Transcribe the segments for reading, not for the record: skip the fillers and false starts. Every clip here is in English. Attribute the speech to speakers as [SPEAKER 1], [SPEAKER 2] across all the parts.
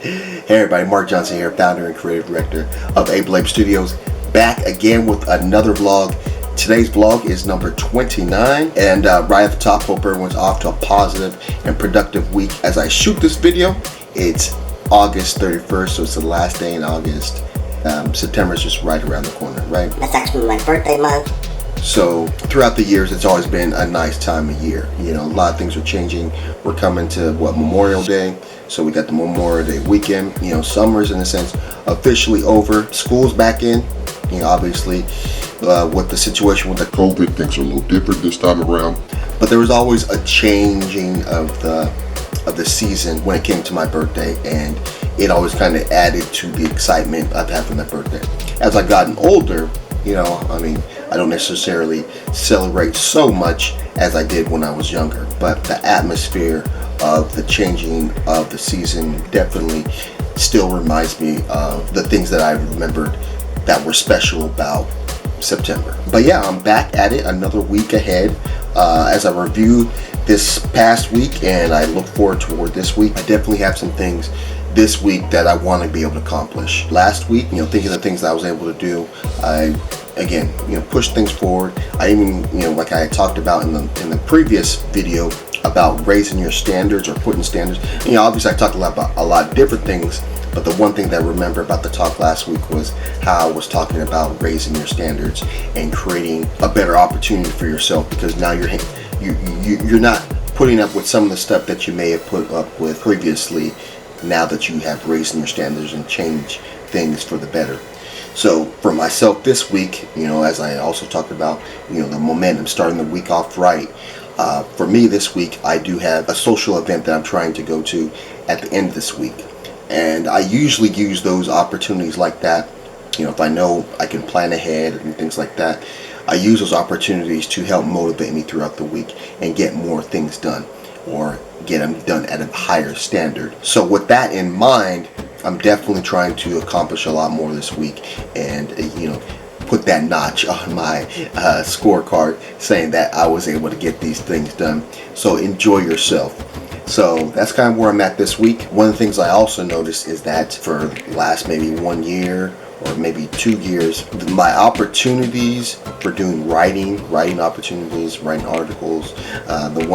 [SPEAKER 1] Hey everybody, Mark Johnson here, founder and creative director of Able Ape Studios, back again with another vlog. Today's vlog is number 29, and right at the top, hope everyone's off to a positive and productive week. As I shoot this video, it's August 31st, so it's the last day in August. September is just right around the corner, right?
[SPEAKER 2] That's actually my birthday month.
[SPEAKER 1] So throughout the years, it's always been a nice time of year. You know, a lot of things are changing. We're coming to Memorial Day. So we got the Memorial Day weekend. You know, summer's in a sense officially over. School's back in. You know, obviously with the situation with the COVID, things are a little different this time around. But there was always a changing of the season when it came to my birthday, and it always kind of added to the excitement of having my birthday. As I gotten older, you know, I mean, I don't necessarily celebrate so much as I did when I was younger, but the atmosphere of the changing of the season definitely still reminds me of the things that I remembered that were special about September. But yeah, I'm back at it, another week ahead. As I reviewed this past week and I look forward toward this week, I definitely have some things this week that I want to be able to accomplish. Last week, you know, thinking of the things that I was able to do, I again, you know, pushed things forward. I even, you know, like I had talked about in the previous video about raising your standards or putting standards. You know, obviously I talked about a lot of different things, but the one thing that I remember about the talk last week was how I was talking about raising your standards and creating a better opportunity for yourself, because now you're not putting up with some of the stuff that you may have put up with previously, now that you have raised your standards and changed things for the better. So for myself this week, you know, as I also talked about, you know, the momentum, starting the week off right. For me this week, I do have a social event that I'm trying to go to at the end of this week. And I usually use those opportunities like that. You know, if I know I can plan ahead and things like that, I use those opportunities to help motivate me throughout the week and get more things done, or get them done at a higher standard. So with that in mind, I'm definitely trying to accomplish a lot more this week, and you know, put that notch on my scorecard saying that I was able to get these things done. So enjoy yourself. So that's kind of where I'm at this week. One of the things I also noticed is that for the last maybe 1 year or maybe 2 years, my opportunities for doing writing opportunities, writing articles, the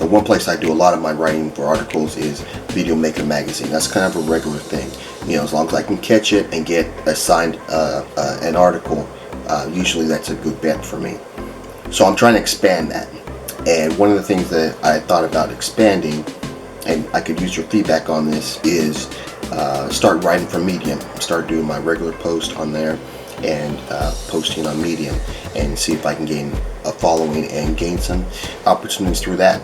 [SPEAKER 1] one place I do a lot of my writing for articles is Video Maker Magazine. That's kind of a regular thing. You know, as long as I can catch it and get assigned an article, usually that's a good bet for me. So I'm trying to expand that. And one of the things that I thought about expanding, and I could use your feedback on this, is start writing for Medium. Start doing my regular post on there and posting on Medium, and see if I can gain a following and gain some opportunities through that.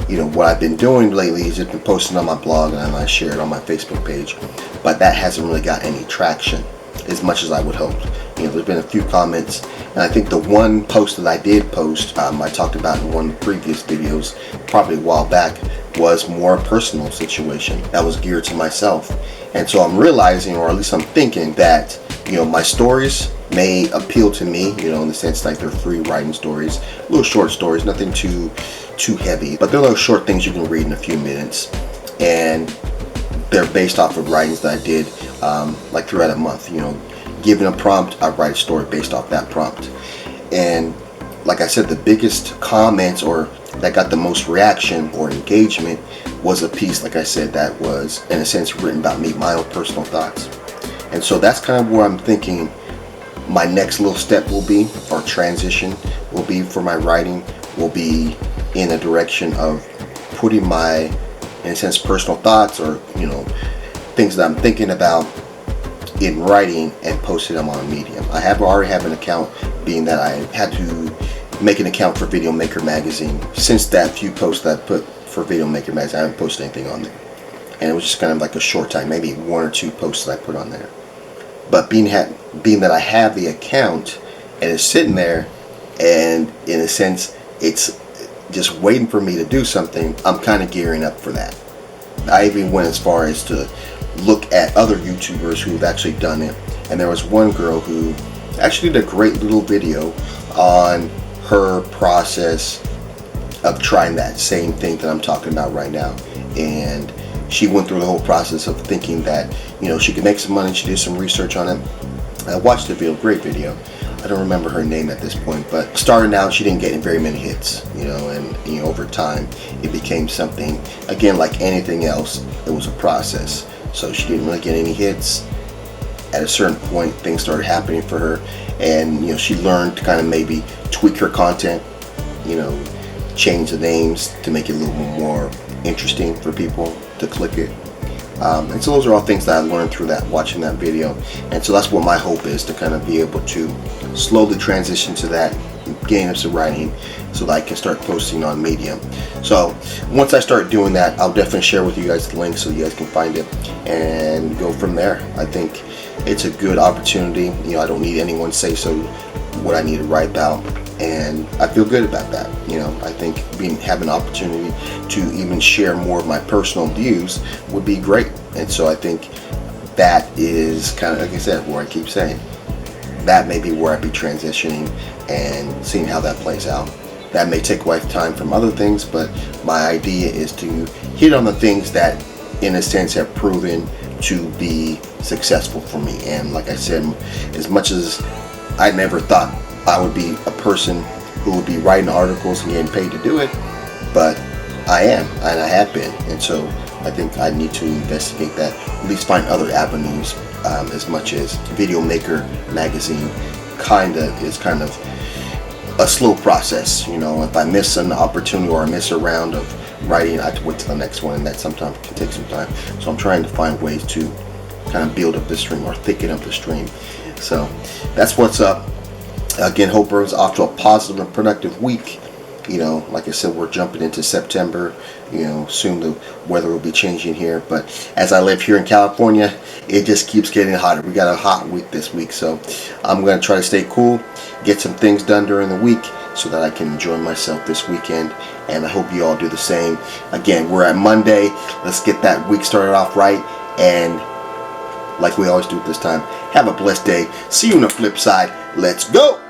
[SPEAKER 1] You know, what I've been doing lately is just been posting on my blog, and I share it on my Facebook page, but that hasn't really got any traction as much as I would hope. You know, there's been a few comments, and I think the one post that I did post, I talked about in one of the previous videos, probably a while back, was more a personal situation that was geared to myself. And so I'm realizing, or at least I'm thinking, that, you know, my stories may appeal to me, you know, in the sense like they're free writing stories, little short stories, nothing too heavy, but they're little short things you can read in a few minutes, and they're based off of writings that I did like throughout a month. You know, given a prompt, I write a story based off that prompt. And like I said, the biggest comments or that got the most reaction or engagement was a piece, like I said, that was in a sense written about me, my own personal thoughts. And so that's kind of where I'm thinking my next little step will be, or transition will be for my writing, will be in a direction of putting my, in a sense, personal thoughts, or, you know, things that I'm thinking about in writing, and posting them on Medium. I already have an account, being that I had to make an account for Video Maker Magazine. Since that few posts that I put for Video Maker Magazine, I haven't posted anything on there. And it was just kind of like a short time, maybe 1 or 2 posts that I put on there. But being that I have the account and it's sitting there, and in a sense it's just waiting for me to do something, I'm kind of gearing up for that. I even went as far as to look at other YouTubers who've actually done it, and there was one girl who actually did a great little video on her process of trying that same thing that I'm talking about right now. And she went through the whole process of thinking that, you know, she could make some money. She did some research on it. I watched the video, great video. I don't remember her name at this point, but starting out, she didn't get very many hits, you know, and you know, over time, it became something, again, like anything else, it was a process. So she didn't really get any hits. At a certain point, things started happening for her, and you know, she learned to kind of maybe tweak her content, you know, change the names to make it a little more interesting for people to click it. And so those are all things that I learned through that, watching that video. And so that's what my hope is, to kind of be able to slowly transition to that, gain up some writing, so that I can start posting on Medium. So once I start doing that, I'll definitely share with you guys the link so you guys can find it and go from there. I think it's a good opportunity. You know, I don't need anyone say so what I need to write about, and I feel good about that. You know, I think having an opportunity to even share more of my personal views would be great. And so I think that is kind of, like I said, where I keep saying, that may be where I'd be transitioning and seeing how that plays out. That may take away time from other things, but my idea is to hit on the things that, in a sense, have proven to be successful for me. And like I said, as much as I never thought I would be a person who would be writing articles and getting paid to do it, but I am, and I have been. And so I think I need to investigate that, at least find other avenues, as much as Video Maker magazine is kind of a slow process. You know, if I miss an opportunity or I miss a round of writing, I have to wait till the next one, and that sometimes can take some time. So I'm trying to find ways to kind of build up the stream or thicken up the stream. So that's what's up. Again, hope everyone's off to a positive and productive week. You know, like I said, we're jumping into September. You know, soon the weather will be changing here. But as I live here in California, it just keeps getting hotter. We got a hot week this week. So I'm going to try to stay cool, get some things done during the week so that I can enjoy myself this weekend. And I hope you all do the same. Again, we're at Monday. Let's get that week started off right. And like we always do at this time, have a blessed day. See you on the flip side. Let's go.